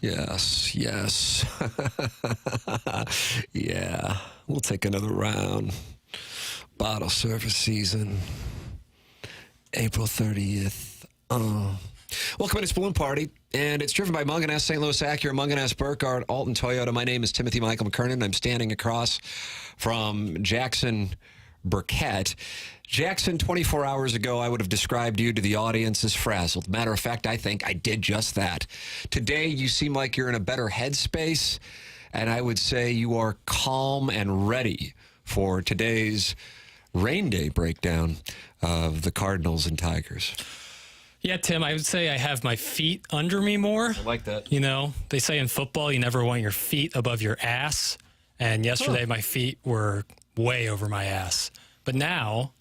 Yes, yes. Yeah, we'll take another round. Bottle service season, April 30th. Welcome to this balloon party, and it's driven by Munganess, St. Louis Acura, Munganess, Burkhardt, Alton Toyota. My name is Timothy Michael McKernan. I'm standing across from Jackson Burkett. Jackson, 24 hours ago, I would have described you to the audience as frazzled. Matter of fact, I think I did just that. Today, you seem like you're in a better headspace, and I would say you are calm and ready for today's rain day breakdown of the Cardinals and Tigers. Yeah, Tim, I would say I have my feet under me more. I like that. You know, they say in football you never want your feet above your ass. And yesterday my feet were way over my ass. But now,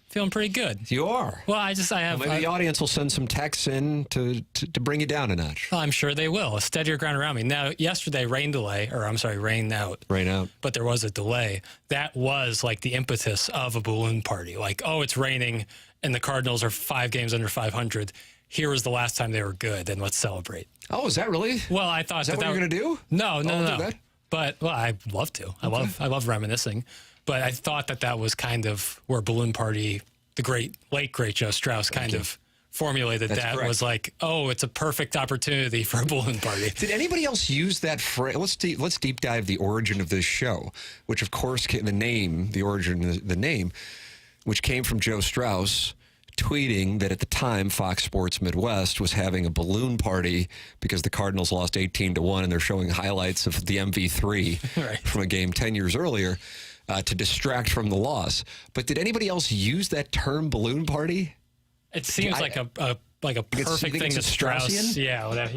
feeling pretty good. You are. Well, I have... Well, maybe the audience will send some texts in to bring you down a notch. Well, I'm sure they will. A steadier ground around me. Now, yesterday, rain out. Rain out. But there was a delay. That was like the impetus of a balloon party. Like, oh, it's raining, and the Cardinals are 5 games under 500. Here was the last time they were good, and let's celebrate. Oh, is that really? Well, I thought... Is that what you're going to do? No. Do that? But, well, I'd love to. Okay. I love reminiscing. But I thought that was kind of where balloon party, the late great Joe Strauss kind of formulated. That's that correct. was like, oh, it's a perfect opportunity for a balloon party. Did anybody else use that phrase? Let's deep dive the origin of this show, which of course the name, which came from Joe Strauss tweeting that at the time Fox Sports Midwest was having a balloon party because the Cardinals lost 18-1, and they're showing highlights of the MV3 Right. from a game 10 years earlier to distract from the loss. But did anybody else use that term, balloon party? It seems like a perfect thing that Strauss, that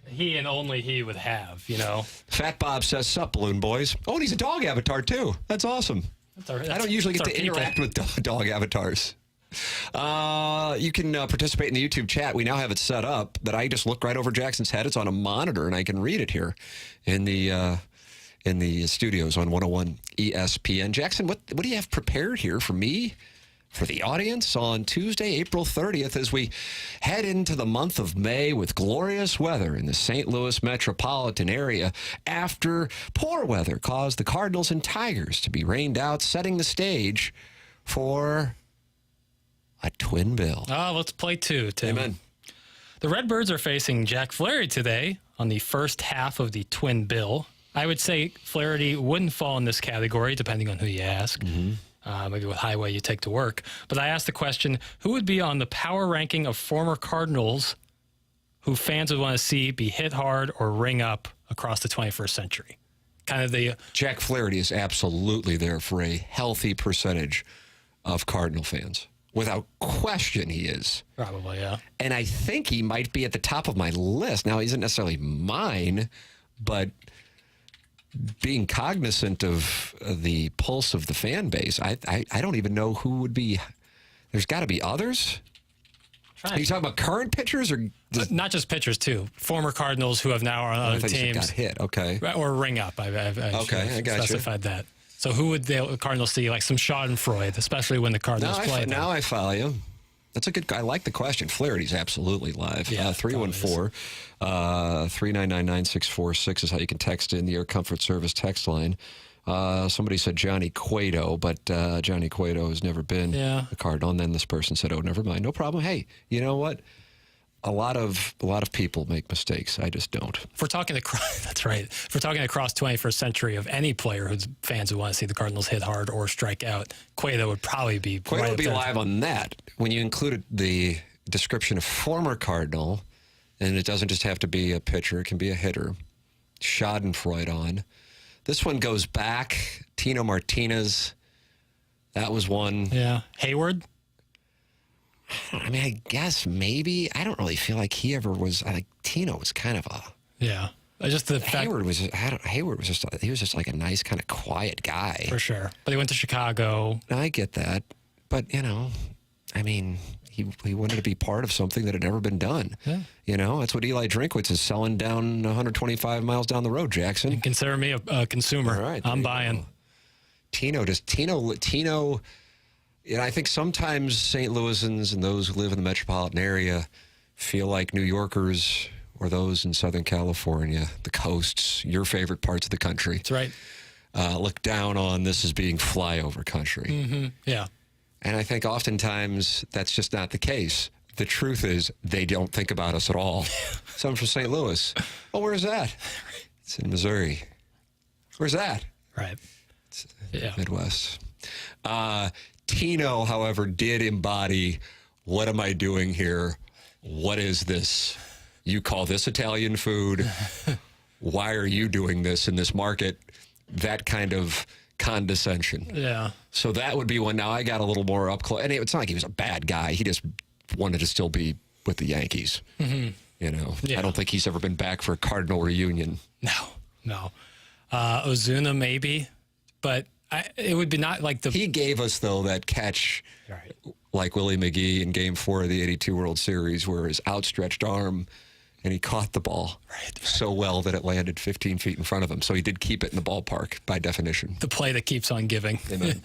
he and only he would have, you know. Fat Bob says, "Sup, balloon boys." Oh, and he's a dog avatar too. That's awesome. I don't usually get to interact with dog avatars. You can participate in the YouTube chat. We now have it set up that I just look right over Jackson's head. It's on a monitor, and I can read it here in the studios on 101 ESPN. Jackson, what do you have prepared here for me, for the audience, on Tuesday, April 30th, as we head into the month of May with glorious weather in the St. Louis metropolitan area after poor weather caused the Cardinals and Tigers to be rained out, setting the stage for a twin bill. Oh, let's play two, Tim. Amen. The Redbirds are facing Jack Flaherty today on the first half of the twin bill. I would say Flaherty wouldn't fall in this category, depending on who you ask. Mm-hmm. Maybe what highway you take to work. But I asked the question, who would be on the power ranking of former Cardinals who fans would want to see be hit hard or ring up across the 21st century? Kind of the... Jack Flaherty is absolutely there for a healthy percentage of Cardinal fans. Without question, he is. Probably, yeah. And I think he might be at the top of my list. Now, he isn't necessarily mine, but being cognizant of the pulse of the fan base, I don't even know who would be. There's got to be others. Are you talking about current pitchers or not just pitchers too? Former Cardinals who have now on other teams got hit. Okay, or ring up. I got specified that. So who would the Cardinals see? Like some Schadenfreude, especially when the Cardinals play. Now I follow you. That's a good. I like the question. Flaherty's absolutely live. Yeah, 314-399-9646 is how you can text in the Air Comfort Service text line. Somebody said Johnny Cueto, but Johnny Cueto has never been a Cardinal. And then this person said, "Oh, never mind, no problem." Hey, you know what? A lot of people make mistakes. I just don't. If we're talking that's right. If we're talking across 21st century of any player whose fans who want to see the Cardinals hit hard or strike out, Cueto would probably be. Cueto would be live on that. When you included the description of former Cardinal, and it doesn't just have to be a pitcher; it can be a hitter. Schadenfreude on. This one goes back. Tino Martinez. That was one. Yeah. Hayward. I mean, I guess maybe. I don't really feel like he ever was. Tino was kind of a. Yeah. Just the fact Hayward was just like a nice kind of quiet guy. For sure. But he went to Chicago. I get that. But, I mean, he wanted to be part of something that had never been done. Yeah. That's what Eli Drinkwitz is selling down 125 miles down the road, Jackson. You consider me a consumer. All right, I'm buying. Tino. I think sometimes St. Louisans and those who live in the metropolitan area feel like New Yorkers or those in Southern California, the coasts, your favorite parts of the country. That's right. Look down on this as being flyover country. Mm-hmm. Yeah. And I think oftentimes that's just not the case. The truth is they don't think about us at all. Someone from St. Louis. Oh, where's that? It's in Missouri. Where's that? Right. It's Yeah. Midwest. Tino, however, did embody, what am I doing here? What is this? You call this Italian food? Why are you doing this in this market? That kind of condescension. Yeah. So that would be one. Now I got a little more up close. And it's not like he was a bad guy. He just wanted to still be with the Yankees. Mm-hmm. You know, Yeah. I don't think he's ever been back for a Cardinal reunion. No. Ozuna maybe, but it would be not like the... He gave us, though, that catch Right. like Willie McGee in Game 4 of the 82 World Series where his outstretched arm and he caught the ball so well that it landed 15 feet in front of him. So he did keep it in the ballpark by definition. The play that keeps on giving. Amen.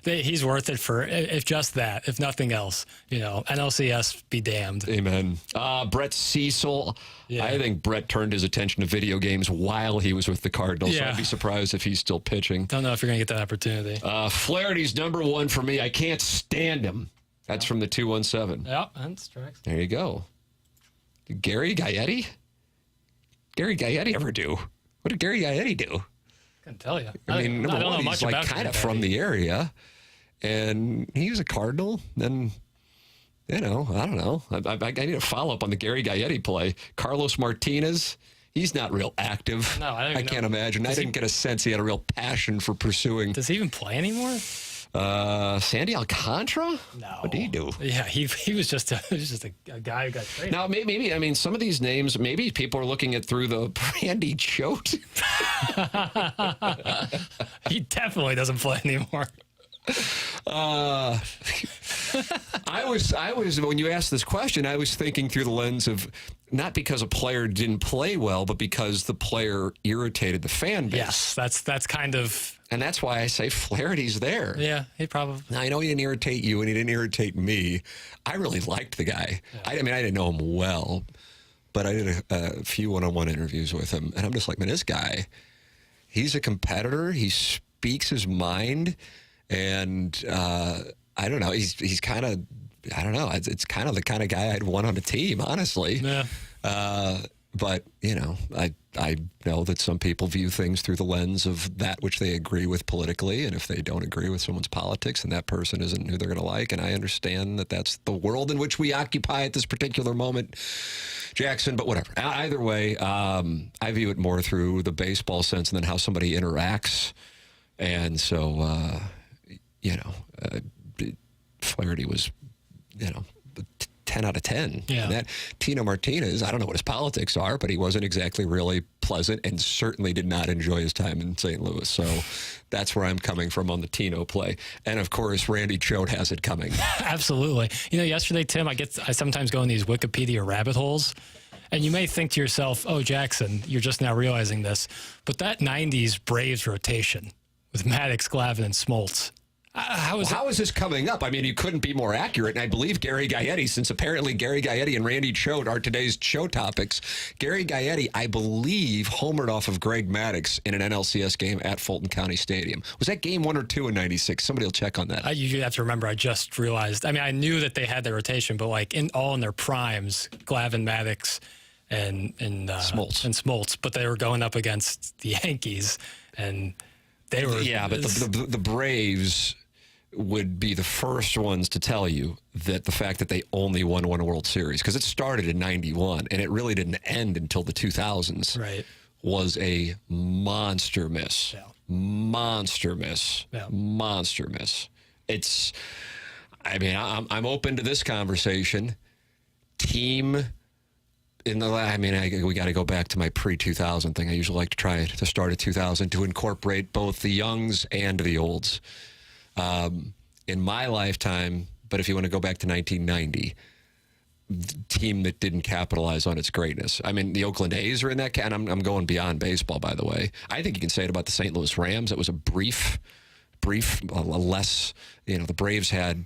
He's worth it for, if just that, if nothing else. You know, NLCS be damned. Amen. Brett Cecil. Yeah. I think Brett turned his attention to video games while he was with the Cardinals. So Yeah. I'd be surprised if he's still pitching. Don't know if you're going to get that opportunity. Flaherty's number one for me. I can't stand him. That's from the 217. Yep, that's tracks. There you go. Gary Gaetti? Gary Gaetti ever do? What did Gary Gaetti do? Couldn't tell you. I mean, number I don't one, know much he's like about kind of Gary from Gaetti. the area, and he was a Cardinal. Then, you know, I don't know. I need a follow up on the Gary Gaetti play. Carlos Martinez, he's not real active. No, I don't even can't know. imagine. I didn't get a sense he had a real passion for pursuing. Does he even play anymore? Sandy Alcantara? No. What did he do? Yeah, he was just a guy who got traded. Now, maybe, I mean, some of these names, maybe people are looking at through the Randy Choate. He definitely doesn't play anymore. I was when you asked this question, I was thinking through the lens of not because a player didn't play well, but because the player irritated the fan base. Yes, that's kind of... And that's why I say Flaherty's there. Yeah, he probably... Now, I know he didn't irritate you and he didn't irritate me. I really liked the guy. Yeah. I mean, I didn't know him well, but I did a few one-on-one interviews with him. And I'm just like, man, this guy, he's a competitor. He speaks his mind. And I don't know, he's kind of, I don't know, it's kind of the kind of guy I'd want on a team, honestly. Yeah. But, you know, I know that some people view things through the lens of that which they agree with politically. And if they don't agree with someone's politics, then that person isn't who they're going to like. And I understand that that's the world in which we occupy at this particular moment, Jackson. But whatever. Either way, I view it more through the baseball sense and then how somebody interacts. And so, you know, Flaherty was, you know, 10 out of 10. Yeah. And that Tino Martinez, I don't know what his politics are, but he wasn't exactly really pleasant and certainly did not enjoy his time in St. Louis. So that's where I'm coming from on the Tino play. And of course, Randy Choate has it coming. Absolutely. You know, yesterday, Tim, I sometimes go in these Wikipedia rabbit holes. And you may think to yourself, oh, Jackson, you're just now realizing this. But that 90s Braves rotation with Maddox, Glavine, and Smoltz. How is this coming up? I mean, you couldn't be more accurate. And I believe Gary Gaetti, since apparently Gary Gaetti and Randy Choate are today's show topics. Gary Gaetti, I believe, homered off of Greg Maddox in an NLCS game at Fulton County Stadium. Was that game 1 or 2 in '96? Somebody will check on that. You have to remember, I just realized. I mean, I knew that they had their rotation, but like in their primes, Glavine, Maddox, and Smoltz. But they were going up against the Yankees, and they were... Yeah, but the Braves would be the first ones to tell you that the fact that they only won one World Series, because it started in '91 and it really didn't end until the 2000s, right, was a monster miss. Yeah. Monster miss. Yeah. Monster miss. It's, I mean, I'm open to this conversation. Team in the, I mean, we got to go back to my pre-2000 thing. I usually like to try to start at 2000 to incorporate both the youngs and the olds. In my lifetime, but if you want to go back to 1990, the team that didn't capitalize on its greatness. I mean, the Oakland A's are in that, and I'm going beyond baseball, by the way. I think you can say it about the St. Louis Rams. It was a brief, less, you know, the Braves had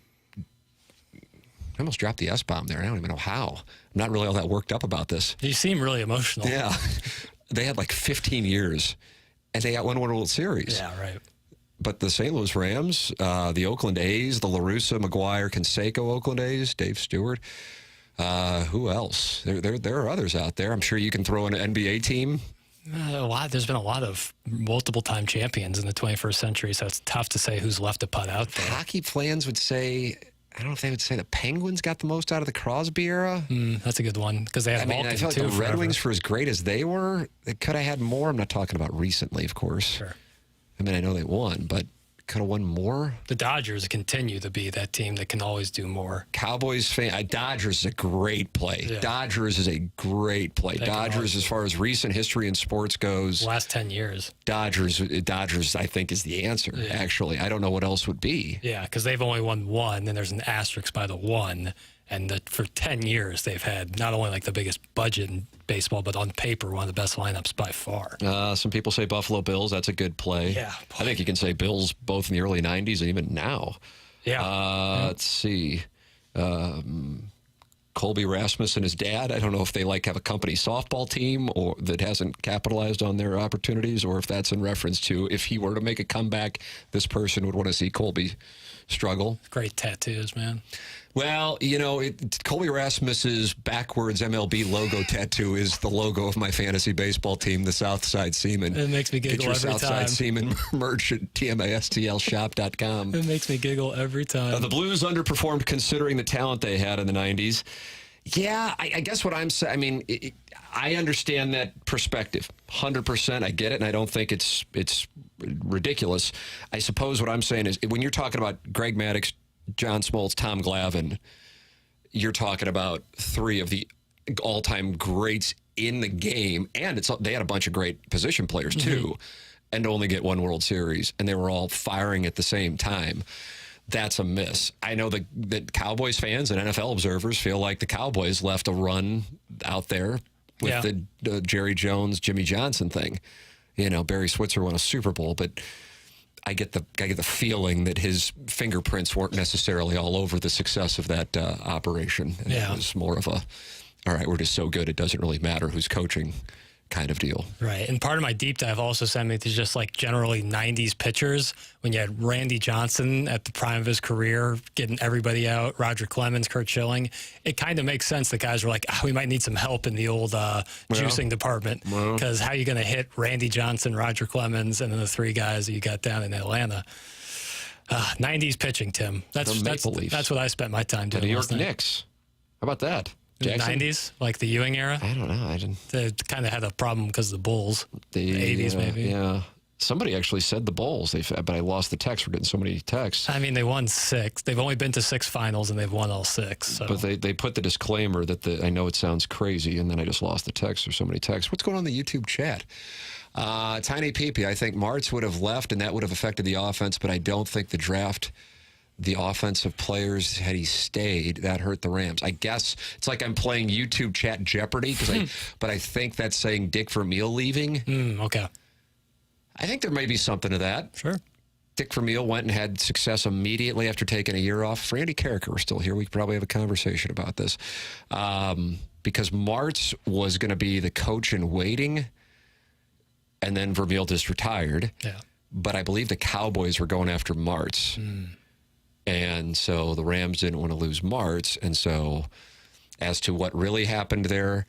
I almost dropped the S-bomb there. I don't even know how. I'm not really all that worked up about this. You seem really emotional. Yeah. They had like 15 years, and they got one World Series. Yeah, right. But the St. Louis Rams, the Oakland A's, the La Russa, McGuire, Canseco Oakland A's, Dave Stewart. Who else? There are others out there. I'm sure you can throw in an NBA team. There's been a lot of multiple-time champions in the 21st century, so it's tough to say who's left to put out there. Hockey fans would say, I don't know if they would say the Penguins got the most out of the Crosby era. That's a good one, because they had Malkin, I feel like too, the Red forever. Wings, for as great as they were, they could have had more. I'm not talking about recently, of course. Sure. I mean, I know they won, but could have won more. The Dodgers continue to be that team that can always do more. Cowboys fan, Dodgers is a great play. Yeah. Dodgers is a great play. They Dodgers, as far as recent history in sports goes, Last 10 years. Dodgers, I think, is the answer, actually. I don't know what else would be. Yeah, because they've only won one, and there's an asterisk by the one. And for 10 years, they've had not only like the biggest budget in baseball, but on paper, one of the best lineups by far. Some people say Buffalo Bills. That's a good play. Yeah. I think you can say Bills both in the early 90s and even now. Yeah. Let's see. Colby Rasmus and his dad. I don't know if they have a company softball team or that hasn't capitalized on their opportunities, or if that's in reference to if he were to make a comeback, this person would want to see Colby struggle. Great tattoos, man. Well, Colby Rasmus's backwards MLB logo tattoo is the logo of my fantasy baseball team, the Southside Seamen. It makes me giggle Get your every Southside time. Seamen merch at tmastlshop.com. It makes me giggle every time. The Blues underperformed considering the talent they had in the 90s. Yeah, I guess what I'm saying, I mean, I understand that perspective. 100%, I get it, and I don't think it's ridiculous. I suppose what I'm saying is when you're talking about Greg Maddux, John Smoltz, Tom Glavine, you're talking about three of the all-time greats in the game, and they had a bunch of great position players too, and to only get one World Series, and they were all firing at the same time. That's a miss. I know that Cowboys fans and NFL observers feel like the Cowboys left a run out there with the Jerry Jones, Jimmy Johnson thing. Barry Switzer won a Super Bowl, but I get the feeling that his fingerprints weren't necessarily all over the success of that operation. And it was more of all right, we're just so good, it doesn't really matter who's coaching kind of deal. Right. And part of my deep dive also sent me to just generally 90s pitchers when you had Randy Johnson at the prime of his career, getting everybody out, Roger Clemens, Curt Schilling. It kind of makes sense that guys were like, we might need some help in the old juicing department, because how are you going to hit Randy Johnson, Roger Clemens, and then the three guys that you got down in Atlanta? 90s pitching, Tim. That's what I spent my time doing. The New York Knicks. How about that? Jackson? 90s, like the Ewing era? I don't know. I didn't. They kind of had a problem because of the Bulls. The 80s, maybe. Yeah. Somebody actually said the Bulls, but I lost the text. We're getting so many texts. I mean, they won 6. They've only been to 6 finals, and they've won all 6. So. But they put the disclaimer that I know it sounds crazy, and then I just lost the text. There's so many texts. What's going on in the YouTube chat? Tiny Peepee, I think Martz would have left, and that would have affected the offense, but I don't think the draft, the offensive players, had he stayed, that hurt the Rams. I guess it's like I'm playing YouTube chat Jeopardy, but I think that's saying Dick Vermeil leaving. Okay. I think there may be something to that. Sure. Dick Vermeil went and had success immediately after taking a year off. If Randy Carricker were still here, we could probably have a conversation about this. Because Martz was going to be the coach in waiting, and then Vermeil just retired. Yeah. But I believe the Cowboys were going after Martz. And so the Rams didn't want to lose Martz. And so as to what really happened there,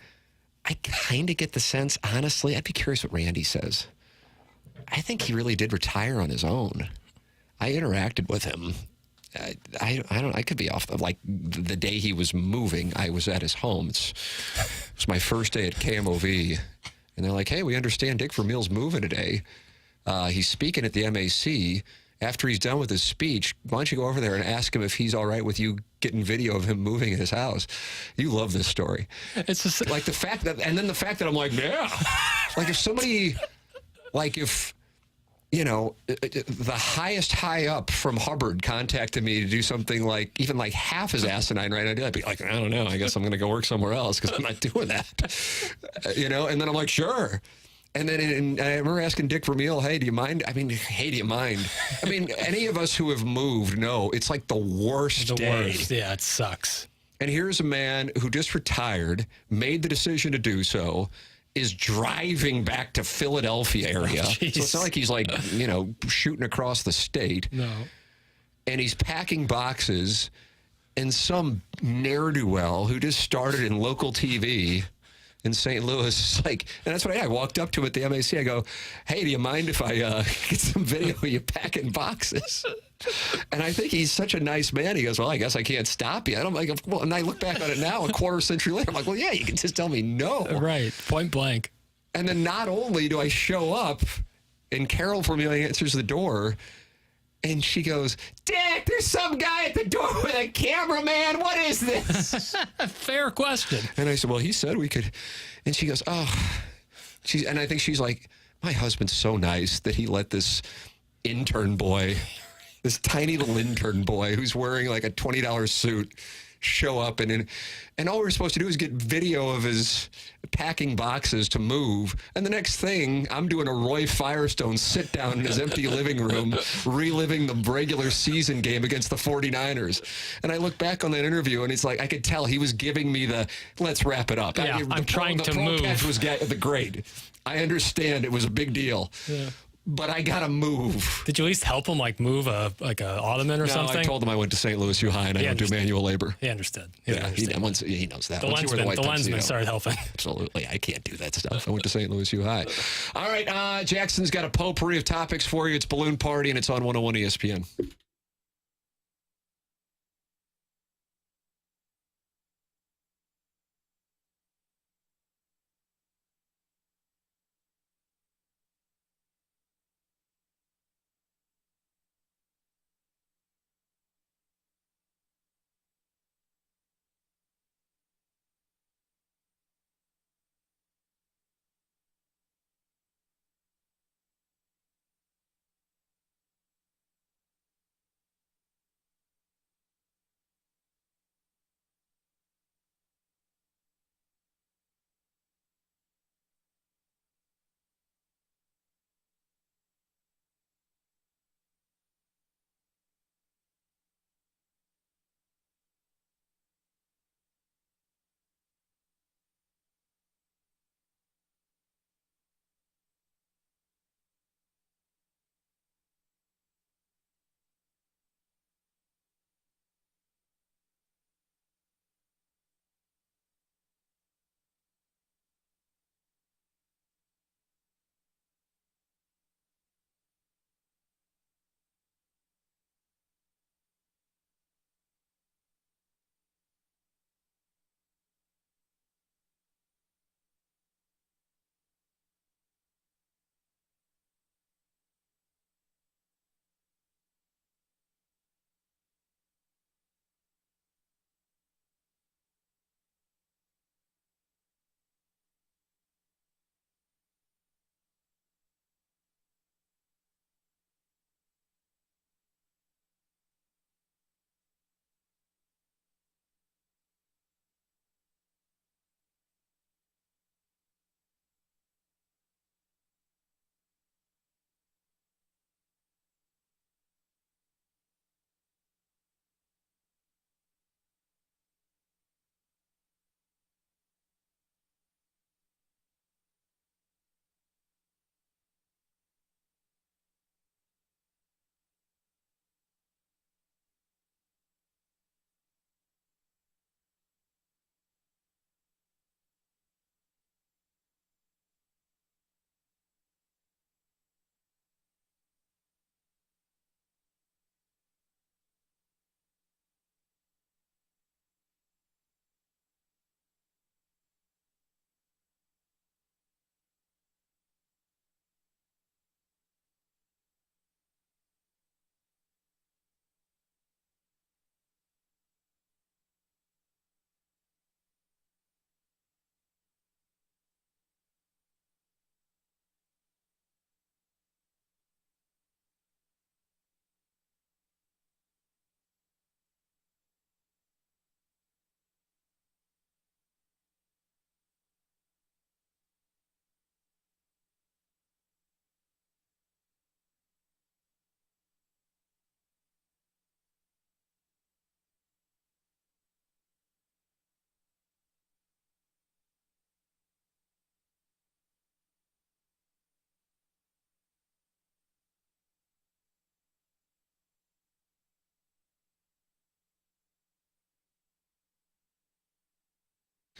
I kind of get the sense, honestly, I'd be curious what Randy says. I think he really did retire on his own. I interacted with him. I could be off. Like the day he was moving, I was at his home. It was my first day at KMOV. And they're like, hey, we understand Dick Vermeil's moving today. He's speaking at the MAC. After he's done with his speech, why don't you go over there and ask him if he's all right with you getting video of him moving in his house? You love this story. It's just like the fact that I'm like, yeah. Like if somebody, the highest high up from Hubbard contacted me to do something like even like half as asinine right now, I'd be like, I don't know. I guess I'm going to go work somewhere else because I'm not doing that. And then I'm like, sure. And then I remember asking Dick Vermeil, hey, do you mind? I mean, hey, do you mind? I mean, any of us who have moved know it's like the worst day. Worst. Yeah, it sucks. And here's a man who just retired, made the decision to do so, is driving back to Philadelphia area. So it's not like he's like, shooting across the state. No. And he's packing boxes, and some ne'er-do-well who just started in local TV in St. Louis is like, and that's what I walked up to him at the MAC. I go, hey, do you mind if I get some video of you packing boxes? And I think he's such a nice man. He goes, well, I guess I can't stop you. And I'm like, well, and I look back on it now, a quarter century later. I'm like, well, yeah, you can just tell me no. Right, point blank. And then not only do I show up, and Carol from me answers the door, and she goes, Dick, there's some guy at the door with a cameraman. What is this? Fair question. And I said, well, he said we could. And she goes, oh. And I think she's like, my husband's so nice that he let this intern boy, this tiny little intern boy who's wearing like a $20 suit, show up. And all we're supposed to do is get video of his packing boxes to move. And the next thing, I'm doing a Roy Firestone sit down in his empty living room, reliving the regular season game against the 49ers. And I look back on that interview, and it's like, I could tell he was giving me the, let's wrap it up. Yeah, I'm trying to move. The catch was the grade. I understand it was a big deal. Yeah. But I gotta move. Did you at least help him, like move a ottoman or something? No, I told him I went to St. Louis U High and I don't do manual labor. He understood. He knows that. The lensman started helping. Absolutely, I can't do that stuff. I went to St. Louis U High. All right, Jackson's got a potpourri of topics for you. It's Balloon Party, and it's on 101 ESPN.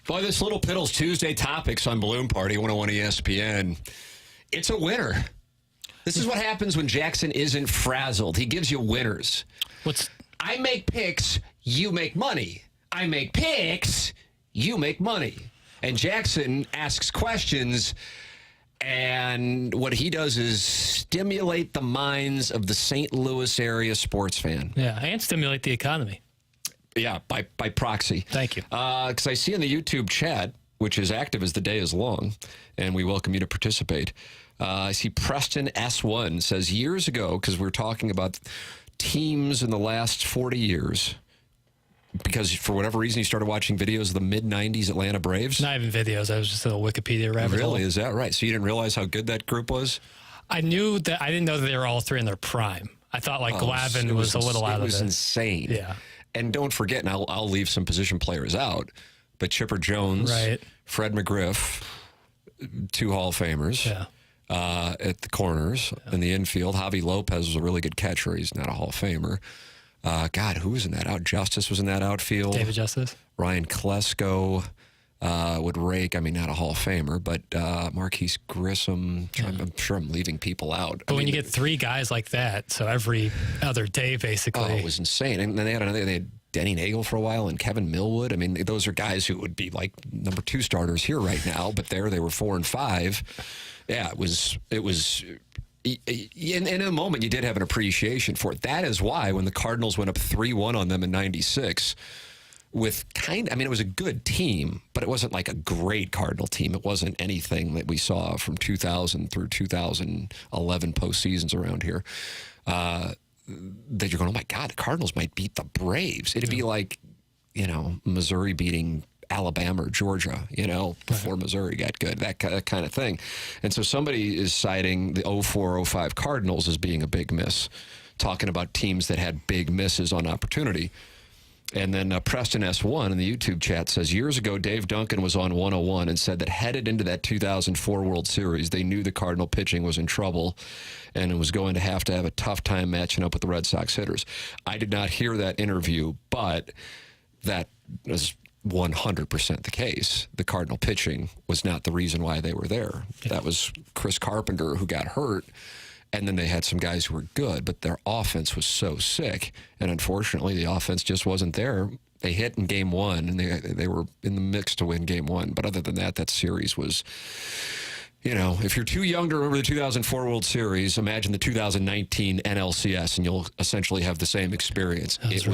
Boy, this Little Piddles Tuesday topics on Balloon Party 101 ESPN. It's a winner. This is what happens when Jackson isn't frazzled. He gives you winners. I make picks, you make money. I make picks, you make money. And Jackson asks questions, and what he does is stimulate the minds of the St. Louis area sports fan. Yeah, and stimulate the economy. Yeah, by proxy. Thank you. Because I see in the YouTube chat, which is active as the day is long, and we welcome you to participate. I see Preston S1 says years ago, because we're talking about teams in the last 40 years, because for whatever reason he started watching videos of the mid-'90s Atlanta Braves. Not even videos. I was just in a Wikipedia rabbit hole. Really? Is that right? So you didn't realize how good that group was? I knew that. I didn't know that they were all three in their prime. I thought Glavine was a little out of it. It was insane. Yeah. And don't forget, and I'll leave some position players out, but Chipper Jones, right. Fred McGriff, 2 Hall of Famers. Yeah. At the corners in the infield. Javi Lopez was a really good catcher. He's not a Hall of Famer. God, who was in that out? Justice was in that outfield. David Justice. Ryan Klesko would rake. I mean, not a Hall of Famer, but Marquise Grissom. Yeah. I'm sure I'm leaving people out. But when you get 3 guys like that, so every other day, basically. Oh, it was insane. And then they had Denny Nagel for a while and Kevin Millwood. I mean, those are guys who would be like number 2 starters here right now, but they were 4 and 5. Yeah, it was. In a moment, you did have an appreciation for it. That is why when the Cardinals went up 3-1 on them in '96, it was a good team, but it wasn't like a great Cardinal team. It wasn't anything that we saw from 2000 through 2011 postseasons around here. That you're going, oh my God, the Cardinals might beat the Braves. It'd be like, Missouri beating Alabama or Georgia, before Missouri got good, that kind of thing. And so somebody is citing the 04-05 Cardinals as being a big miss, talking about teams that had big misses on opportunity. And then Preston S1 in the YouTube chat says, years ago, Dave Duncan was on 101 and said that headed into that 2004 World Series, they knew the Cardinal pitching was in trouble and it was going to have a tough time matching up with the Red Sox hitters. I did not hear that interview, but that was 100% the case. The Cardinal pitching was not the reason why they were there. Yeah. That was Chris Carpenter who got hurt, and then they had some guys who were good, but their offense was so sick, and unfortunately the offense just wasn't there. They hit in Game 1, and they were in the mix to win Game 1, but other than that series was, if you're too young to remember the 2004 World Series, imagine the 2019 NLCS, and you'll essentially have the same experience. It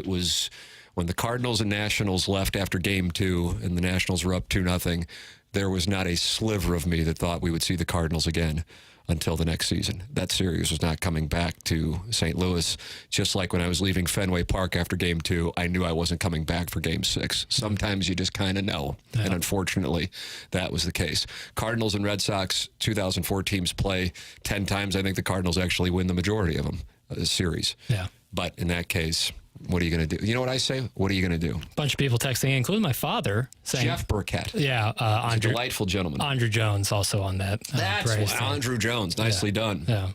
was when the Cardinals and Nationals left after Game 2 and the Nationals were up 2-0, there was not a sliver of me that thought we would see the Cardinals again until the next season. That series was not coming back to St. Louis. Just like when I was leaving Fenway Park after Game 2, I knew I wasn't coming back for Game 6. Sometimes you just kind of know. Yeah. And unfortunately, that was the case. Cardinals and Red Sox 2004 teams play 10 times. I think the Cardinals actually win the majority of them, the series. Yeah. But in that case, what are you going to do? You know what I say? What are you going to do? A bunch of people texting, including my father, saying Jeff Burkett. Yeah, a delightful gentleman. Andrew Jones also on that. That's Andrew Jones. Nicely done. Yeah,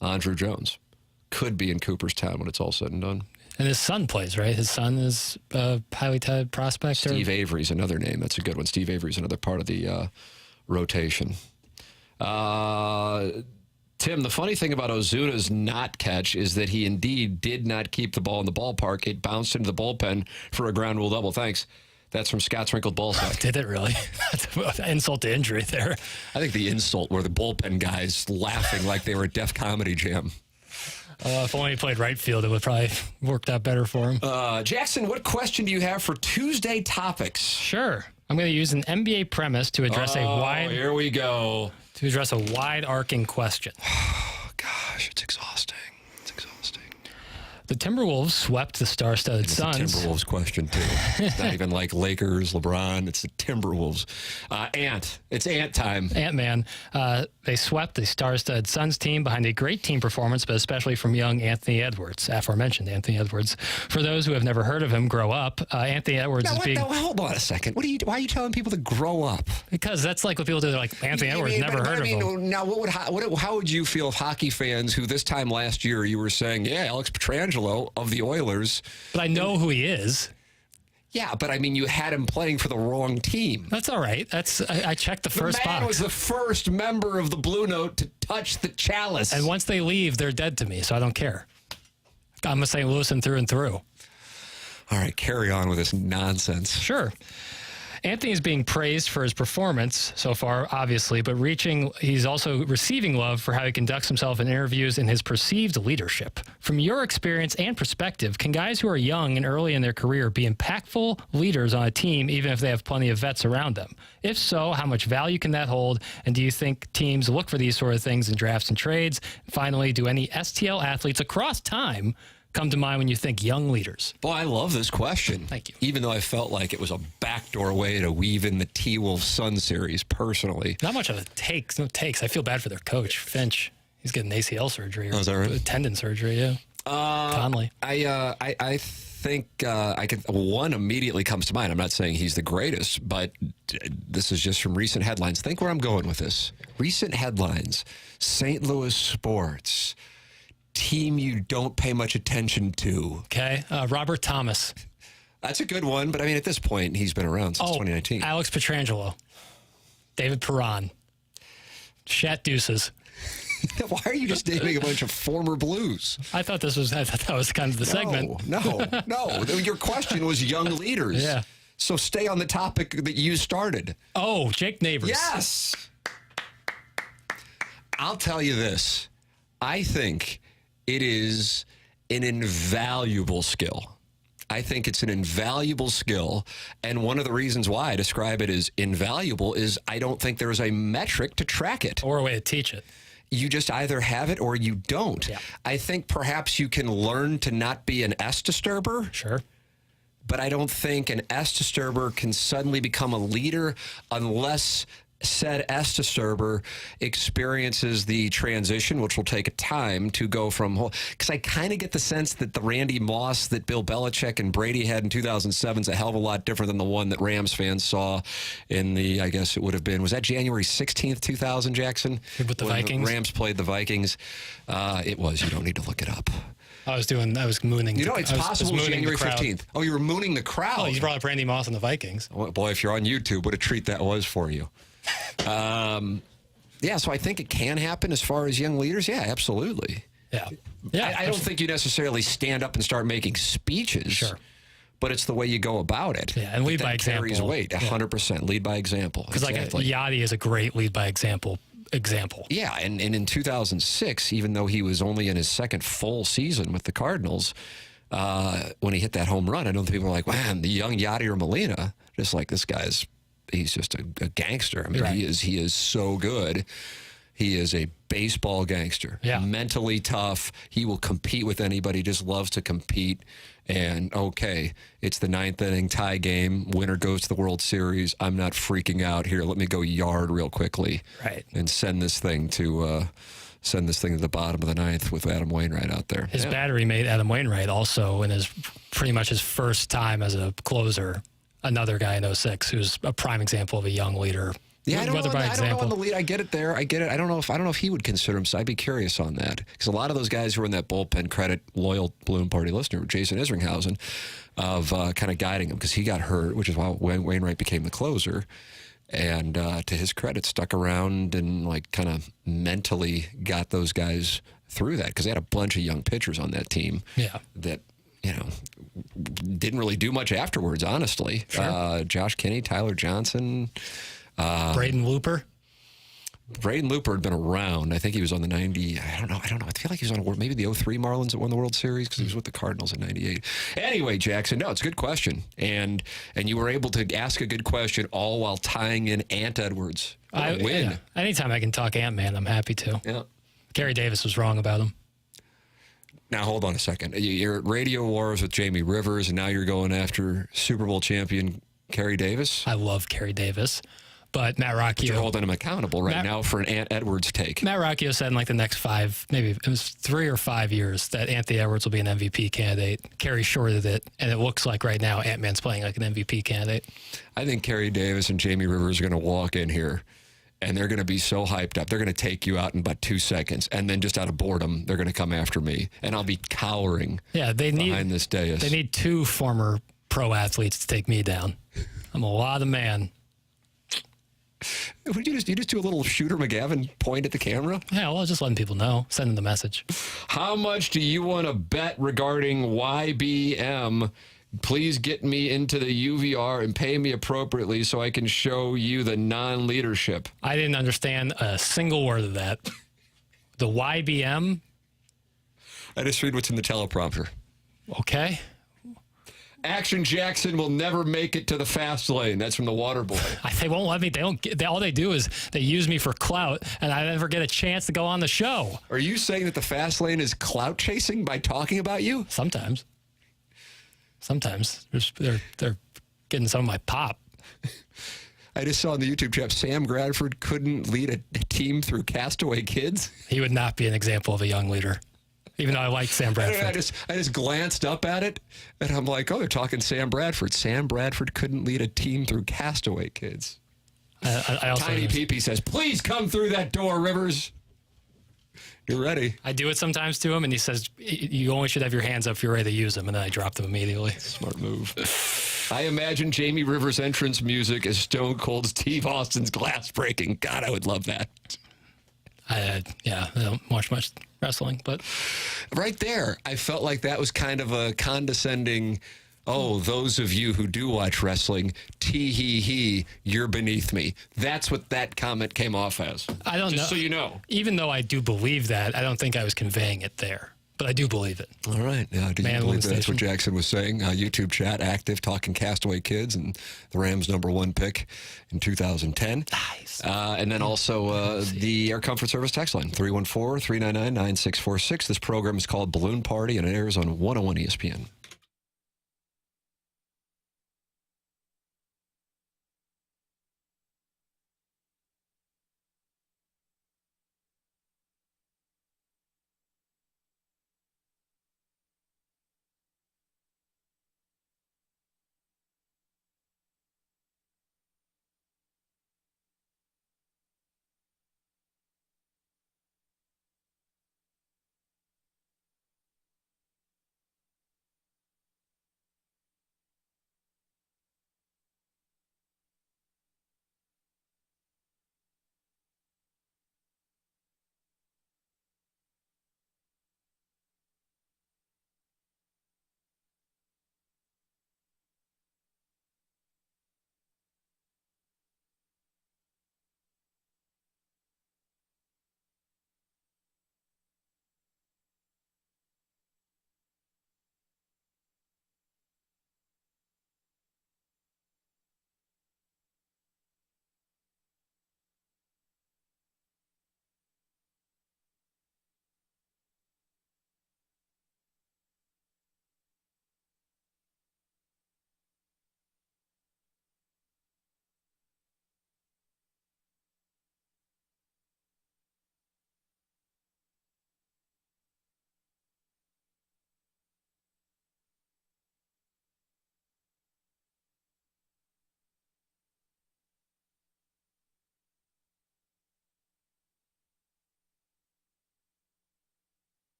Andrew Jones could be in Cooperstown when it's all said and done. And his son plays, right? His son is a highly touted prospect. Steve Avery's another name. That's a good one. Steve Avery's another part of the rotation. Tim, the funny thing about Ozuna's not catch is that he indeed did not keep the ball in the ballpark. It bounced into the bullpen for a ground rule double. Thanks. That's from Scott's Wrinkled Ballsack. Did it really? That's an insult to injury there. I think the insult were the bullpen guys laughing like they were at Def Comedy Jam. If only he played right field, it would probably worked out better for him. Jackson, what question do you have for Tuesday topics? Sure. I'm going to use an NBA premise to address here we go. To address a wide-arcing question. Oh, gosh, it's exhausting. The Timberwolves swept the star-studded Suns. It's a Timberwolves question, too. It's not even like Lakers, LeBron. It's the Timberwolves. It's Ant time. Ant-Man. They swept the star-studded Suns team behind a great team performance, but especially from young Anthony Edwards, aforementioned Anthony Edwards. For those who have never heard of him, grow up. Anthony Edwards is being... hold on a second. Why are you telling people to grow up? Because that's like what people do. They're like, Anthony Edwards, never heard of him. Now, how would you feel if hockey fans who this time last year you were saying, yeah, Alex Petrangelo of the Oilers. But I know who he is. Yeah, but I mean, you had him playing for the wrong team. That's all right. I checked the first box. The man was the first member of the Blue Note to touch the chalice. And once they leave, they're dead to me, so I don't care. I'm a St. Louisan through and through. All right, carry on with this nonsense. Sure. Anthony's being praised for his performance so far, obviously, but he's also receiving love for how he conducts himself in interviews and his perceived leadership. From your experience and perspective, can guys who are young and early in their career be impactful leaders on a team, even if they have plenty of vets around them? If so, how much value can that hold? And do you think teams look for these sort of things in drafts and trades? Finally, do any STL athletes across time come to mind when you think young leaders? Boy, I love this question. Thank you. Even though I felt like it was a backdoor way to weave in the T-Wolf Sun series, personally. Not much of no takes. I feel bad for their coach, Finch. He's getting ACL surgery or is that right? tendon surgery, yeah. Conley. I think one immediately comes to mind. I'm not saying he's the greatest, but this is just from recent headlines. Think where I'm going with this. Recent headlines. St. Louis sports. Team you don't pay much attention to. Okay. Robert Thomas. That's a good one, but I mean, at this point, he's been around since 2019. Alex Petrangelo. David Perron. Chet Deuces. Why are you just naming a bunch of former Blues? I thought that was kind of the segment. No. Your question was young leaders. Yeah. So stay on the topic that you started. Oh, Jake Neighbors. Yes. I'll tell you this. I think it is an invaluable skill. I think it's an invaluable skill. And one of the reasons why I describe it as invaluable is I don't think there's a metric to track it. Or a way to teach it. You just either have it or you don't. Yeah. I think perhaps you can learn to not be an S disturber. Sure. But I don't think an S disturber can suddenly become a leader unless said S disturber experiences the transition, which will take time to go from whole. Because I kind of get the sense that the Randy Moss that Bill Belichick and Brady had in 2007 is a hell of a lot different than the one that Rams fans saw in the, I guess it would have been, was that January 16th, 2000, Jackson? With the Vikings? The Rams played the Vikings. It was. You don't need to look it up. I was mooning. You know, it's possible January 15th. Oh, you were mooning the crowd. Oh, you brought up Randy Moss and the Vikings. Oh, boy, if you're on YouTube, what a treat that was for you. Yeah, so I think it can happen as far as young leaders. Yeah, absolutely. Yeah. I don't think you necessarily stand up and start making speeches. Sure. But it's the way you go about it. Yeah, and lead by example. Carries weight, 100%. Lead by example. Because exactly. like Yachty is a great lead by example. Yeah, and in 2006, even though he was only in his second full season with the Cardinals, when he hit that home run, I know the people were like, man, the young Yachty or Molina, just like this guy's, he's just a gangster. I mean, right. he is so good. He is a baseball gangster. Yeah. Mentally tough. He will compete with anybody, just loves to compete. And, okay, it's the ninth inning tie game. Winner goes to the World Series. I'm not freaking out here. Let me go yard real quickly. Right. And send this thing to the bottom of the ninth with Adam Wainwright out there. His battery mate, Adam Wainwright, also in his pretty much his first time as a closer, another guy in 06 who's a prime example of a young leader. Yeah, I don't know on the lead. I get it there. I get it. I don't know if he would consider himself. I'd be curious on that because a lot of those guys who are in that bullpen credit loyal Balloon Party listener, Jason Isringhausen, of kind of guiding him because he got hurt, which is why Wainwright became the closer. And to his credit, stuck around and like kind of mentally got those guys through that because they had a bunch of young pitchers on that team. Yeah. That didn't really do much afterwards. Honestly, Sure. Josh Kinney, Tyler Johnson. Braden Looper. Braden Looper had been around. I think he was on the 90. I don't know. I feel like he was on maybe the 03 Marlins that won the World Series because he was with the Cardinals in 98. Anyway, Jackson, no, it's a good question. And you were able to ask a good question all while tying in Ant Edwards. What a win. Yeah. Anytime I can talk Ant-Man, I'm happy to. Yeah. Gary Davis was wrong about him. Now, hold on a second. You're at Radio Wars with Jamie Rivers, and now you're going after Super Bowl champion Kerry Davis? I love Kerry Davis. But Matt Rocchio... You're holding him accountable now for an Ant Edwards take. Matt Rocchio said in like the next 5, maybe it was 3 or 5 years, that Anthony Edwards will be an MVP candidate. Kerry shorted it, and it looks like right now Ant-Man's playing like an MVP candidate. I think Kerry Davis and Jamie Rivers are going to walk in here, and they're going to be so hyped up. They're going to take you out in about 2 seconds, and then just out of boredom, they're going to come after me, and I'll be cowering behind this dais. They need 2 former pro athletes to take me down. I'm a lot of man. Would you just do a little Shooter McGavin point at the camera? Yeah, well, just letting people know, sending the message. How much do you want to bet regarding YBM? Please get me into the UVR and pay me appropriately so I can show you the non-leadership. I didn't understand a single word of that. The YBM? I just read what's in the teleprompter. Okay. Action Jackson will never make it to the fast lane. That's from the Water Boy. They won't let me. All they do is they use me for clout, and I never get a chance to go on the show. Are you saying that the fast lane is clout chasing by talking about you? Sometimes. They're getting some of my pop. I just saw in the YouTube chat, Sam Bradford couldn't lead a team through Castaway Kids. He would not be an example of a young leader. Even though I like Sam Bradford. I just glanced up at it, and I'm like, oh, they're talking Sam Bradford. Sam Bradford couldn't lead a team through Castaway Kids. I also Tiny Peepee says, please come through that door, Rivers. You're ready. I do it sometimes to him, and he says, you only should have your hands up if you're ready to use them, and then I drop them immediately. Smart move. I imagine Jamie Rivers' entrance music is Stone Cold Steve Austin's glass breaking. God, I would love that. I don't watch much wrestling, but right there, I felt like that was kind of a condescending, oh, those of you who do watch wrestling, tee-hee-hee, you're beneath me. That's what that comment came off as. I don't know. Just so you know. Even though I do believe that, I don't think I was conveying it there. But I do believe it. All right. Now, do you believe that's what Jackson was saying? YouTube chat active, talking Castaway Kids and the Rams' #1 pick in 2010. Nice. And then also the Air Comfort Service text line, 314-399-9646. This program is called Balloon Party, and it airs on 101 ESPN.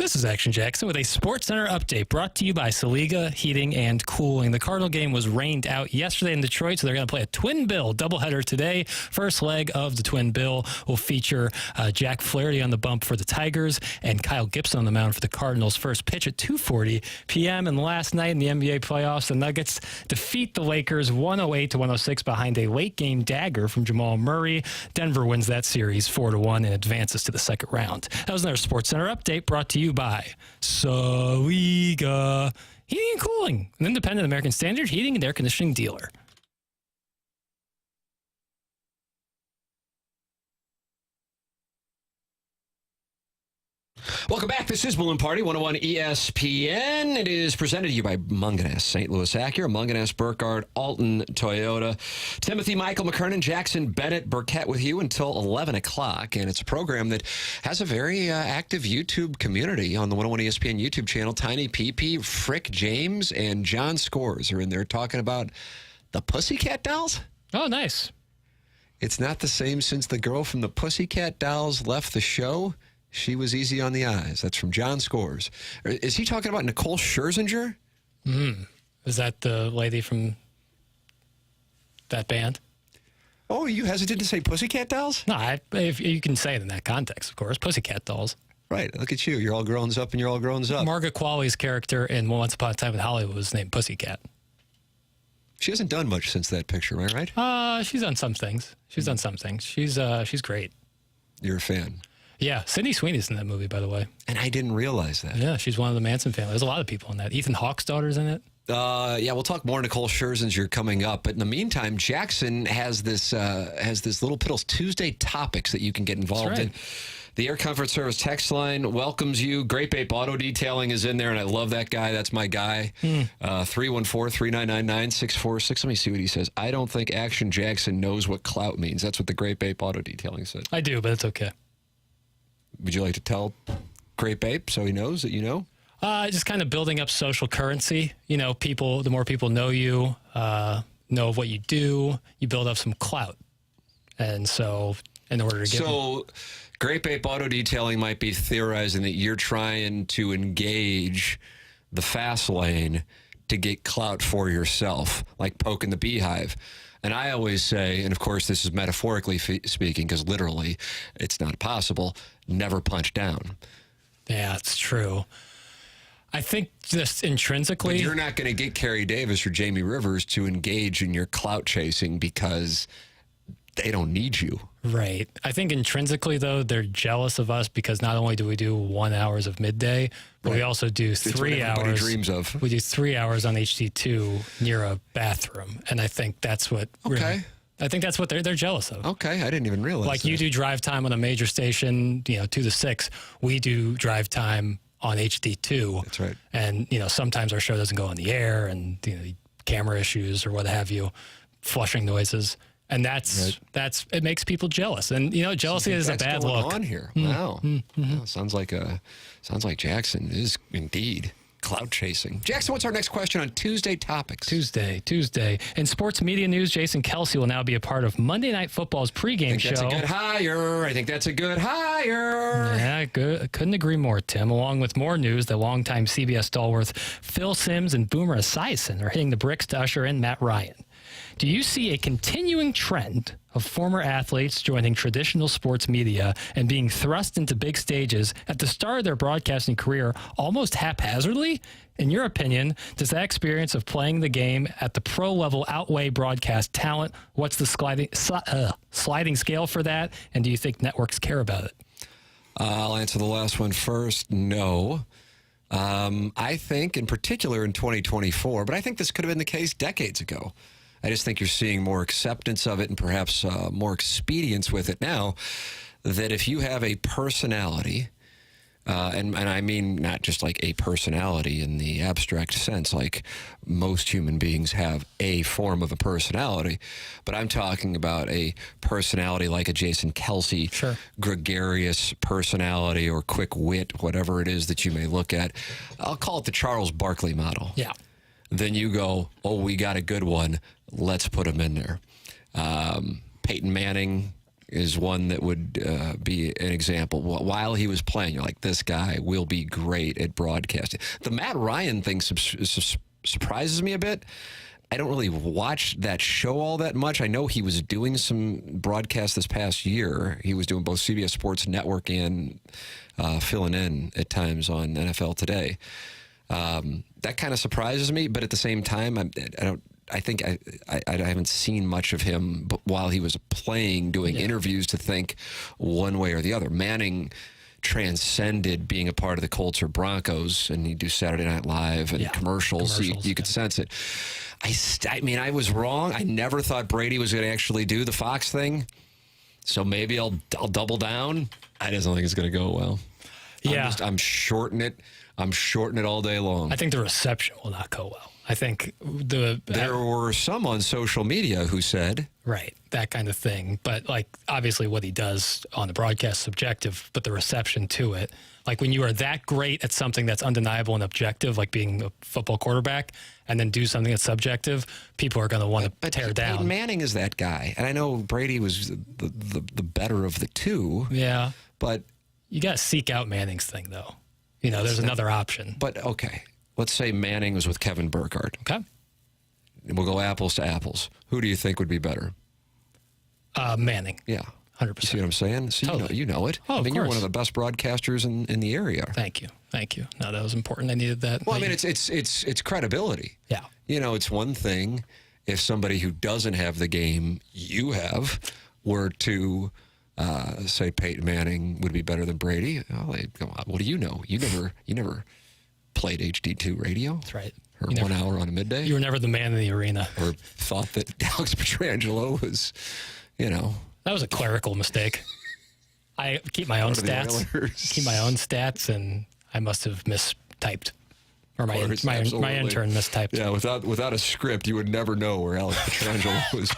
This is Action Jackson with a Sports Center update brought to you by Saliga Heating and Cooling. The Cardinal game was rained out yesterday in Detroit, so they're going to play a Twin Bill doubleheader today. First leg of the Twin Bill will feature Jack Flaherty on the bump for the Tigers and Kyle Gibson on the mound for the Cardinals. First pitch at 2:40 p.m. And last night in the NBA playoffs, the Nuggets defeat the Lakers 108-106 behind a late-game dagger from Jamal Murray. Denver wins that series 4-1 and advances to the second round. That was another Sports Center update brought to you by Saliga Heating and Cooling, an independent American Standard heating and air conditioning dealer. Welcome back. This is Balloon Party, 101 ESPN. It is presented to you by Munganess, St. Louis Acura, Munganess, Burkhardt, Alton, Toyota. Timothy, Michael, McKernan, Jackson, Bennett, Burkett with you until 11 o'clock. And it's a program that has a very active YouTube community on the 101 ESPN YouTube channel. Tiny PP, Frick James, and John Scores are in there talking about the Pussycat Dolls. Oh, nice. It's not the same since the girl from the Pussycat Dolls left the show. She was easy on the eyes. That's from John Scores. Is he talking about Nicole Scherzinger? Is that the lady from that band? Oh, you hesitant to say Pussycat Dolls? No, if you can say it in that context, of course. Pussycat Dolls. Right. Look at you. You're all grown up and you're all grown up. Margaret Qualley's character in Once Upon a Time in Hollywood was named Pussycat. She hasn't done much since that picture, am I right? She's done some things. She's great. You're a fan. Yeah, Sydney Sweeney's in that movie, by the way. And I didn't realize that. Yeah, she's one of the Manson family. There's a lot of people in that. Ethan Hawke's daughter's in it. Yeah, we'll talk more Nicole Scherzinger coming up. But in the meantime, Jackson has this Little Piddles Tuesday topics that you can get involved in. The Air Comfort Service text line welcomes you. Great Ape Auto Detailing is in there, and I love that guy. That's my guy. 314-399-9646. Let me see what he says. I don't think Action Jackson knows what clout means. That's what the Great Ape Auto Detailing said. I do, but it's okay. Would you like to tell Great Ape so he knows that you know? Just kind of building up social currency. You know, the more people know you, know of what you do, you build up some clout. And so in order to get... So Great Ape Auto Detailing might be theorizing that you're trying to engage the fast lane to get clout for yourself, like poking the beehive. And I always say, and of course this is metaphorically speaking, because literally it's not possible, never punch down. Yeah, it's true. I think just intrinsically... But you're not going to get Kerry Davis or Jamie Rivers to engage in your clout chasing because they don't need you. Right. I think intrinsically, though, they're jealous of us because not only do we do 1 hour of midday, but we also do 3 hours. Dreams of. We do 3 hours on HD2 near a bathroom, and I think that's what. Okay. I think that's what they're jealous of. Okay, I didn't even realize. Like you do drive time on a major station, 2 to 6. We do drive time on HD2. That's right. And sometimes our show doesn't go on the air, and camera issues or what have you, flushing noises. And that's it makes people jealous, and jealousy is a bad look. On here, wow. Wow, sounds like Jackson is indeed cloud chasing. Jackson, what's our next question on Tuesday topics? Tuesday. In sports media news, Jason Kelsey will now be a part of Monday Night Football's pregame show. That's a good hire. I think that's a good hire. Yeah, good. Couldn't agree more, Tim. Along with more news, the longtime CBS stalwarts Phil Simms and Boomer Esiason are hitting the bricks to usher in Matt Ryan. Do you see a continuing trend of former athletes joining traditional sports media and being thrust into big stages at the start of their broadcasting career almost haphazardly? In your opinion, does that experience of playing the game at the pro level outweigh broadcast talent? What's the sliding scale for that? And do you think networks care about it? I'll answer the last one first. No. I think in particular in 2024, but I think this could have been the case decades ago. I just think you're seeing more acceptance of it and perhaps more expedience with it now, that if you have a personality, and I mean not just like a personality in the abstract sense, like most human beings have a form of a personality, but I'm talking about a personality like a Jason Kelsey, sure, gregarious personality or quick wit, whatever it is that you may look at. I'll call it the Charles Barkley model. Yeah. Then you go, oh, we got a good one. Let's put him in there. Peyton Manning, is one that would be an example. While he was playing, you're like, this guy will be great at broadcasting. The Matt Ryan thing surprises me a bit. I don't really watch that show all that much. I know he was doing some broadcasts this past year. He was doing both CBS Sports Network and filling in at times on NFL Today. That kind of surprises me, but at the same time, I think I haven't seen much of him while he was playing, doing interviews to think one way or the other. Manning transcended being a part of the Colts or Broncos, and he'd do Saturday Night Live and commercials. So you could sense it. I mean, I was wrong. I never thought Brady was going to actually do the Fox thing. So maybe I'll double down. I just don't think it's going to go well. Yeah. I'm shorting it. I'm shorting it all day long. I think the reception will not go well. I think there were some on social media who said that kind of thing. But like obviously what he does on the broadcast is subjective, but the reception to it, like when you are that great at something that's undeniable and objective, like being a football quarterback, and then do something that's subjective, people are going to want to tear down. Peyton Manning is that guy, and I know Brady was the better of the two. Yeah, but you got to seek out Manning's thing, though. You know, there's another option. But okay. Let's say Manning was with Kevin Burkhardt. Okay. And we'll go apples to apples. Who do you think would be better? Manning. Yeah. 100%. You see what I'm saying? So totally. you know it. Oh, I mean, of you're course. one of the best broadcasters in the area. Thank you. No, that was important. I needed that. Well, I mean, it's credibility. Yeah. You know, it's one thing if somebody who doesn't have the game you have were to say Peyton Manning would be better than Brady. Oh, come on. What do you know? You never played HD2 radio. That's right. Or 1 hour on a midday. You were never the man in the arena. Or thought that Alex Petrangelo was, you know. That was a clerical mistake. I keep my own stats. Keep my own stats, and I must have mistyped. Or my intern mistyped. Yeah, without a script, you would never know where Alex Petrangelo was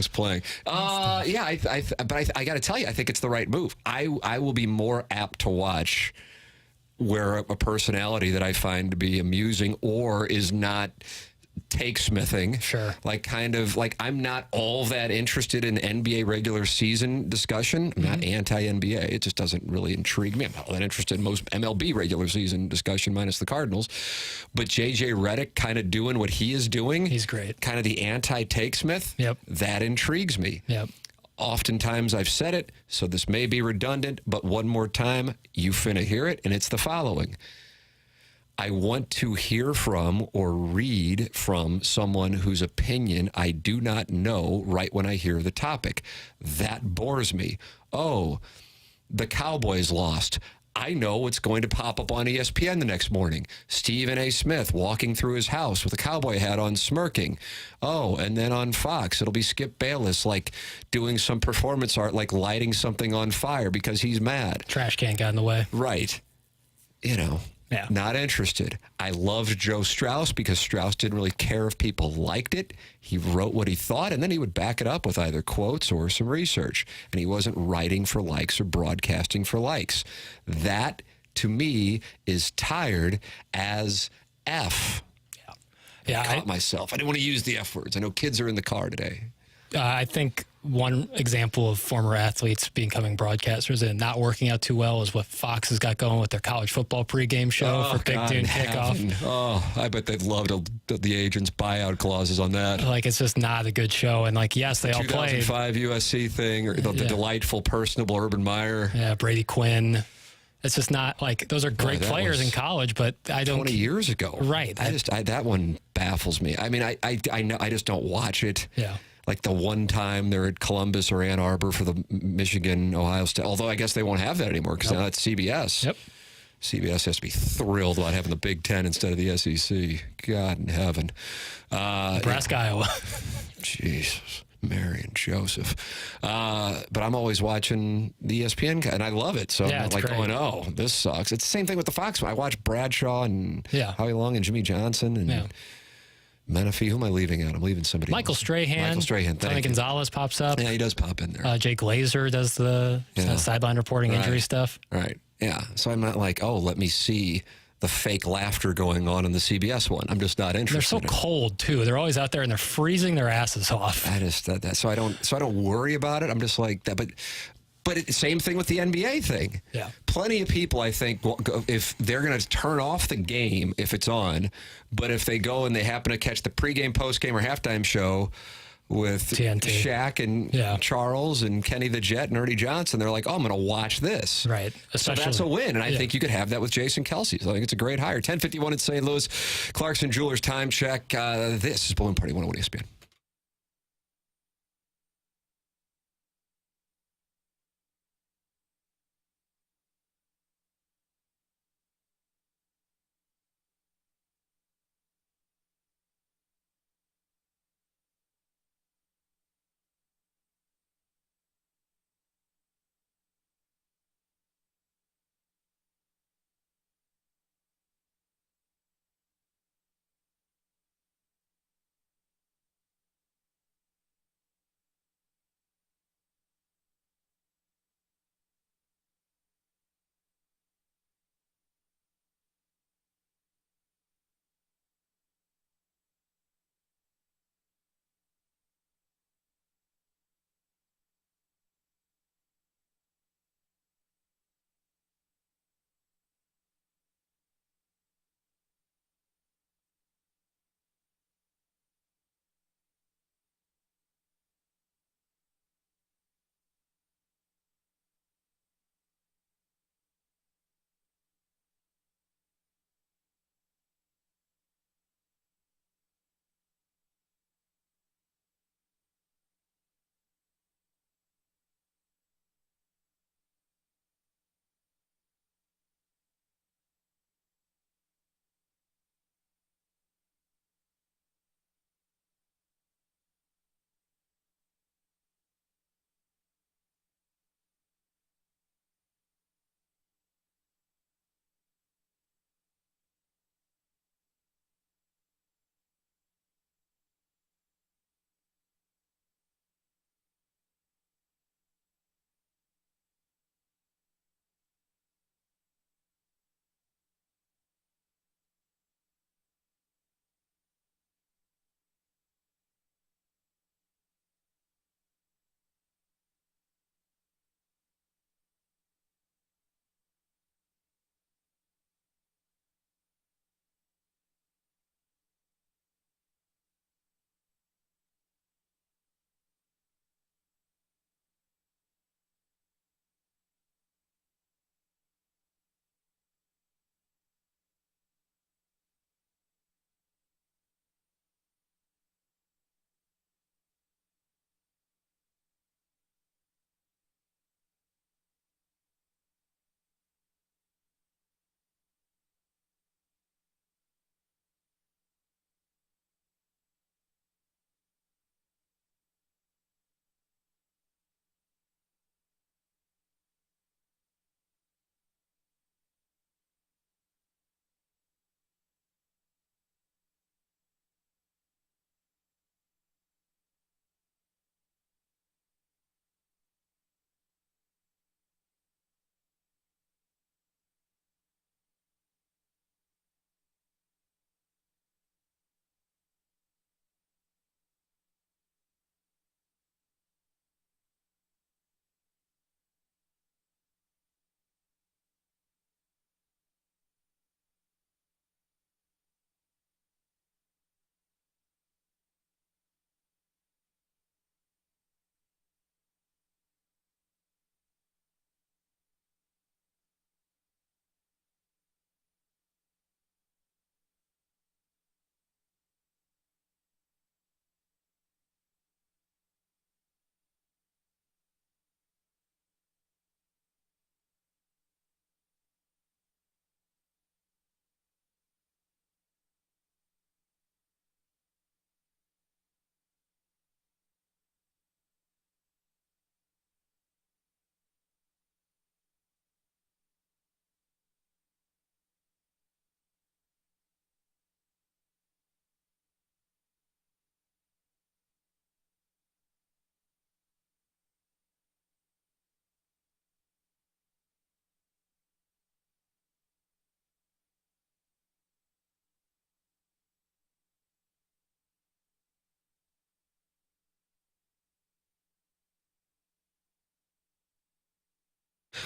playing. But I got to tell you, I think it's the right move. I will be more apt to watch where a personality that I find to be amusing or is not take-smithing. Sure. Like I'm not all that interested in NBA regular season discussion. I'm not anti-NBA. It just doesn't really intrigue me. I'm not all that interested in most MLB regular season discussion minus the Cardinals. But J.J. Redick kind of doing what he is doing. He's great. Kind of the anti-take-smith. Yep. That intrigues me. Yep. Oftentimes I've said it, so this may be redundant, but one more time, you finna hear it, and it's the following. I want to hear from or read from someone whose opinion I do not know right when I hear the topic. That bores me. Oh, the Cowboys lost. I know what's going to pop up on ESPN the next morning. Stephen A. Smith walking through his house with a cowboy hat on, smirking. Oh, and then on Fox, it'll be Skip Bayless, like doing some performance art, like lighting something on fire because he's mad. Trash can got in the way. Right. You know. Yeah. Not interested. I loved Joe Strauss because Strauss didn't really care if people liked it. He wrote what he thought, and then he would back it up with either quotes or some research. And he wasn't writing for likes or broadcasting for likes. That, to me, is tired as F. Yeah. I caught myself. I didn't want to use the F words. I know kids are in the car today. I think one example of former athletes becoming broadcasters and not working out too well is what Fox has got going with their college football pregame show for Big Dune Kickoff. Oh, I bet they'd love the agents' buyout clauses on that. Like, it's just not a good show. And, like, yes, they all played. 2005 USC thing, or the delightful, personable Urban Meyer. Yeah, Brady Quinn. It's just not, like, those are great players in college, but I don't. 20 years ago. Right. That one baffles me. I mean, I know, I just don't watch it. Yeah. Like the one time they're at Columbus or Ann Arbor for the Michigan-Ohio State. Although I guess they won't have that anymore because now it's CBS. Yep. CBS has to be thrilled about having the Big Ten instead of the SEC. God in heaven. Nebraska, Iowa. Jesus. Mary and Joseph. But I'm always watching the ESPN, and I love it. So I'm like going, oh, this sucks. It's the same thing with the Fox. I watch Bradshaw and Howie Long and Jimmy Johnson and Menifee. Who am I leaving out? I'm leaving somebody Michael else. Strahan. Tony Gonzalez pops up. Yeah, he does pop in there. Jake Glazer does the sideline reporting injury stuff. Right. Yeah. So I'm not like, oh, let me see the fake laughter going on in the CBS one. I'm just not interested. They're so cold too. They're always out there and they're freezing their asses off. So I don't worry about it. I'm just like that. But same thing with the NBA thing. Yeah. Plenty of people, I think, if they're going to turn off the game if it's on, but if they go and they happen to catch the pregame, postgame, or halftime show with TNT. Shaq and Charles and Kenny the Jet and Ernie Johnson, they're like, oh, I'm going to watch this. Right. So that's a win. And I think you could have that with Jason Kelsey. So I think it's a great hire. 10:51 in St. Louis. Clarkson Jewelers time check. This is Balloon Party 101 ESPN.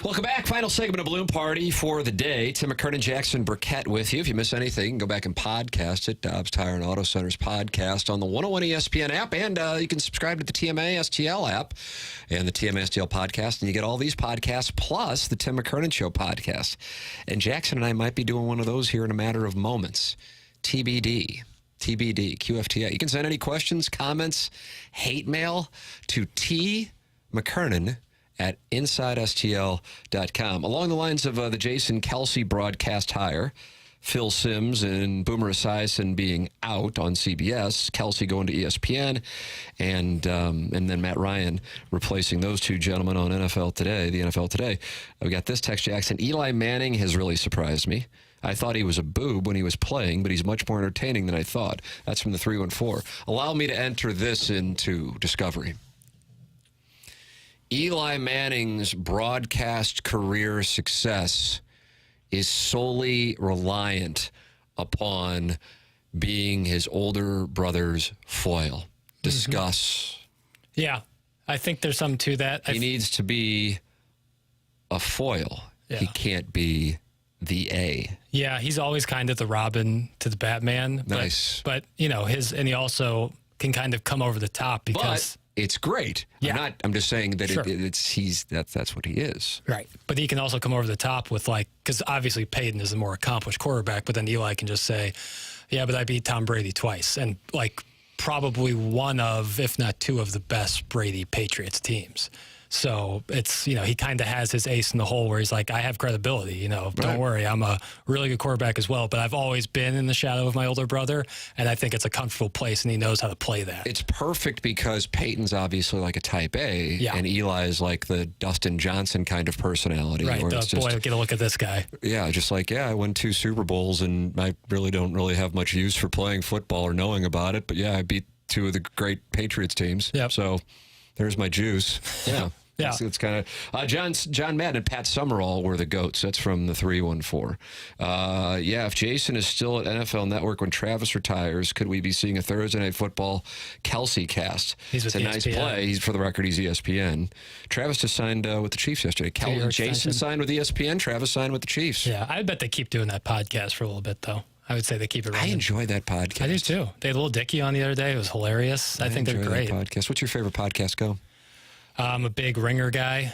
Welcome back. Final segment of Balloon Party for the day. Tim McKernan, Jackson Burkett with you. If you miss anything, you can go back and podcast it. Dobbs Tire and Auto Center's podcast on the 101 ESPN app. And you can subscribe to the TMA STL app and the TMA STL podcast. And you get all these podcasts plus the Tim McKernan Show podcast. And Jackson and I might be doing one of those here in a matter of moments. TBD, QFTA. You can send any questions, comments, hate mail to tmckernan at InsideSTL.com. Along the lines of the Jason Kelce broadcast hire, Phil Simms and Boomer Esiason being out on CBS, Kelce going to ESPN, and then Matt Ryan replacing those two gentlemen on the NFL Today. We got this text, Jackson. Eli Manning has really surprised me. I thought he was a boob when he was playing, but he's much more entertaining than I thought. That's from the 314. Allow me to enter this into Discovery. Eli Manning's broadcast career success is solely reliant upon being his older brother's foil. Discuss. Yeah, I think there's something to that. He needs to be a foil. Yeah. He can't be the A. Yeah, he's always kind of the Robin to the Batman. Nice. But he also can kind of come over the top because... It's great. Yeah. I'm just saying that that's what he is. Right. But he can also come over the top with because obviously Peyton is a more accomplished quarterback, but then Eli can just say, yeah, but I beat Tom Brady twice. And probably one of, if not two of the best Brady Patriots teams. So it's, he kind of has his ace in the hole where he's like, I have credibility, don't worry. I'm a really good quarterback as well, but I've always been in the shadow of my older brother. And I think it's a comfortable place and he knows how to play that. It's perfect because Peyton's obviously like a type A and Eli is like the Dustin Johnson kind of personality. Right. Boy, get a look at this guy. Yeah. Just I won 2 Super Bowls and I really don't have much use for playing football or knowing about it. But yeah, I beat 2 of the great Patriots teams. Yep. So there's my juice. Yeah. Yeah. It's kind of John Madden and Pat Summerall were the GOATs. That's from the 314. If Jason is still at NFL Network when Travis retires, could we be seeing a Thursday Night Football Kelce cast? It's a ESPN. Nice play. For the record, he's ESPN. Travis just signed with the Chiefs yesterday. Jason signed with ESPN. Travis signed with the Chiefs. Yeah, I bet they keep doing that podcast for a little bit, though. I would say they keep it running. I enjoy that podcast. I do, too. They had Little Dicky on the other day. It was hilarious. I think they're great. That podcast. What's your favorite podcast, Go? I'm a big Ringer guy.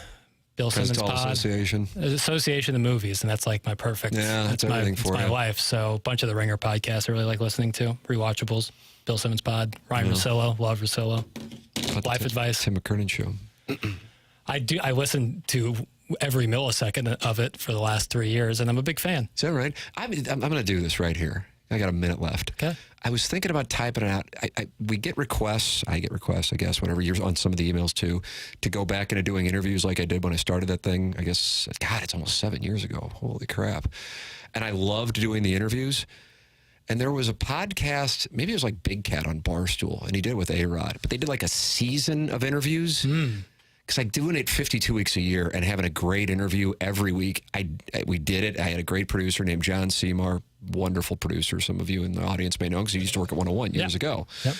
Bill Simmons pod. Association of movies, and that's my perfect. Yeah, that's everything for my life. So a bunch of the Ringer podcasts I really like listening to. Rewatchables, Bill Simmons pod, Ryan Russillo, love Russillo. Life advice. Tim McKernan Show. I listen to every millisecond of it for the last 3 years, and I'm a big fan. Is that right? I'm going to do this right here. I got a minute left. Okay. I was thinking about typing it out. We get requests. I get requests, I guess, whenever you're on some of the emails, too, to go back into doing interviews like I did when I started that thing. I guess, God, it's almost 7 years ago. Holy crap. And I loved doing the interviews. And there was a podcast, maybe it was Big Cat on Barstool, and he did it with A-Rod. But they did a season of interviews. Because doing it 52 weeks a year and having a great interview every week, we did it. I had a great producer named John Seymour, wonderful producer. Some of you in the audience may know because he used to work at 101 years ago. Yep.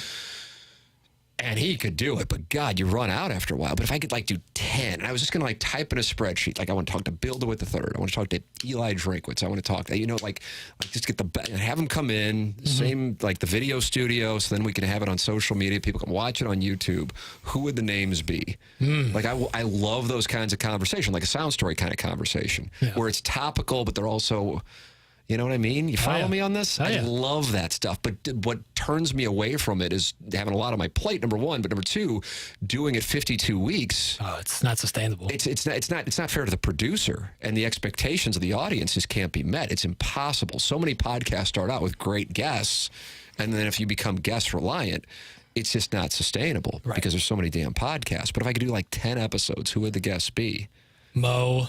And he could do it, but God, you run out after a while. But if I could do 10, and I was just going to type in a spreadsheet, I want to talk to Bill DeWitt III, I want to talk to Eli Drinkwitz, I want to talk to, just get have them come in, same, the video studio, so then we can have it on social media, people can watch it on YouTube. Who would the names be? I love those kinds of conversation, like a sound story kind of conversation, where it's topical, but they're also... You know what I mean? You follow me on this? I love that stuff. But what turns me away from it is having a lot on my plate, number one. But number two, doing it 52 weeks. Oh, it's not sustainable. It's not fair to the producer, and the expectations of the audience just can't be met. It's impossible. So many podcasts start out with great guests, and then if you become guest reliant, it's just not sustainable because there's so many damn podcasts. But if I could do 10 episodes, who would the guests be? Mo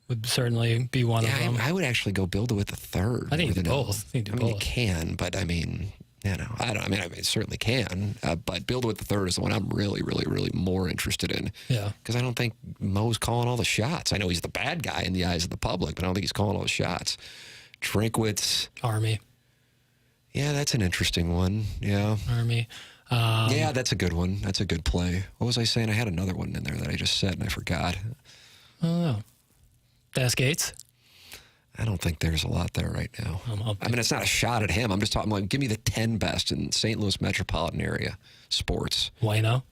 would certainly be one of them. I would actually go Bill DeWitt III. I think you do both. You can, but I certainly can. But Bill DeWitt III is the one I'm really, really, really more interested in. Yeah. Because I don't think Mo's calling all the shots. I know he's the bad guy in the eyes of the public, but I don't think he's calling all the shots. Drinkwitz. Army. Yeah, that's an interesting one. Yeah. Army. Yeah, that's a good one. That's a good play. What was I saying? I had another one in there that I just said and I forgot. I don't know. Des Gates? I don't think there's a lot there right now. I mean, it's not a shot at him. I'm just talking about, give me the 10 best in St. Louis metropolitan area sports. Waino?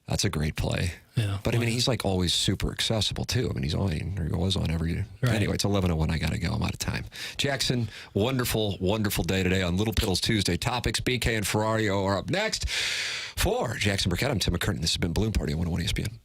That's a great play. Yeah. But, I mean, he's like always super accessible, too. I mean, he's on, or he was on every. Right. Anyway, it's 11:01. I got to go. I'm out of time. Jackson, wonderful, wonderful day today on Little Piddles Tuesday. Topics, BK and Ferrario are up next. For Jackson Burkett, I'm Tim McKernan. This has been Balloon Party on 101 ESPN.